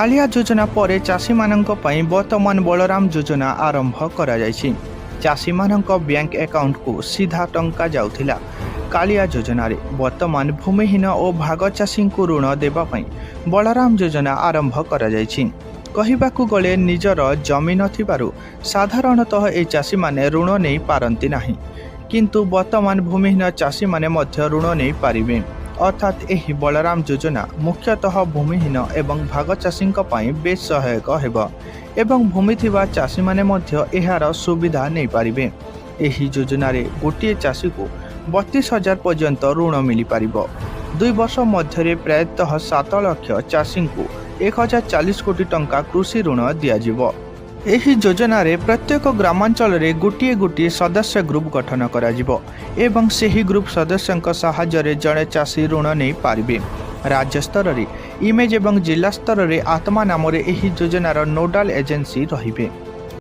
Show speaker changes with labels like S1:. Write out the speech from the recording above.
S1: କାଳିଆ ଯୋଜନା ପରେ ଚାଷୀମାନଙ୍କ ପାଇଁ ବର୍ତ୍ତମାନ ବଳରାମ ଯୋଜନା ଆରମ୍ଭ କରାଯାଇଛି। ଚାଷୀମାନଙ୍କ ବ୍ୟାଙ୍କ ଆକାଉଣ୍ଟକୁ ସିଧା ଟଙ୍କା ଯାଉଥିଲା। କାଳିଆ ଯୋଜନାରେ ବର୍ତ୍ତମାନ ଭୂମିହୀନ ଓ ଭାଗ ଚାଷୀଙ୍କୁ ଋଣ ଦେବା ପାଇଁ ବଳରାମ ଯୋଜନା ଆରମ୍ଭ କରାଯାଇଛି। କହିବାକୁ ଗଲେ ନିଜର ଜମି ନଥିବାରୁ ସାଧାରଣତଃ ଏ ଚାଷୀମାନେ ଋଣ ନେଇ ପାରନ୍ତି ନାହିଁ, କିନ୍ତୁ ବର୍ତ୍ତମାନ ଭୂମିହୀନ ଚାଷୀମାନେ ମଧ୍ୟ ଋଣ ନେଇପାରିବେ। ଅର୍ଥାତ୍ ଏହି ବଳରାମ ଯୋଜନା ମୁଖ୍ୟତଃ ଭୂମିହୀନ ଏବଂ ଭାଗ ଚାଷୀଙ୍କ ପାଇଁ ବେଶ୍ ସହାୟକ ହେବ ଏବଂ ଭୂମି ଥିବା ଚାଷୀମାନେ ମଧ୍ୟ ଏହାର ସୁବିଧା ନେଇପାରିବେ। ଏହି ଯୋଜନାରେ ଗୋଟିଏ ଚାଷୀକୁ 32,000 ପର୍ଯ୍ୟନ୍ତ ଋଣ ମିଳିପାରିବ। 2 ବର୍ଷ ମଧ୍ୟରେ ପ୍ରାୟତଃ 7 ଲକ୍ଷ ଚାଷୀଙ୍କୁ 1,040 କୋଟି ଟଙ୍କା କୃଷି ଋଣ ଦିଆଯିବ। ଏହି ଯୋଜନାରେ ପ୍ରତ୍ୟେକ ଗ୍ରାମାଞ୍ଚଳରେ ଗୋଟିଏ ଗୋଟିଏ ସଦସ୍ୟ ଗ୍ରୁପ ଗଠନ କରାଯିବ ଏବଂ ସେହି ଗ୍ରୁପ ସଦସ୍ୟଙ୍କ ସାହାଯ୍ୟରେ ଜଣେ ଚାଷୀ ଋଣ ନେଇପାରିବେ। ରାଜ୍ୟ ସ୍ତରରେ ଇମେଜ ଏବଂ ଜିଲ୍ଲା ସ୍ତରରେ ଆତ୍ମା ନାମରେ ଏହି ଯୋଜନାର ନୋଡାଲ ଏଜେନ୍ସି ରହିବେ।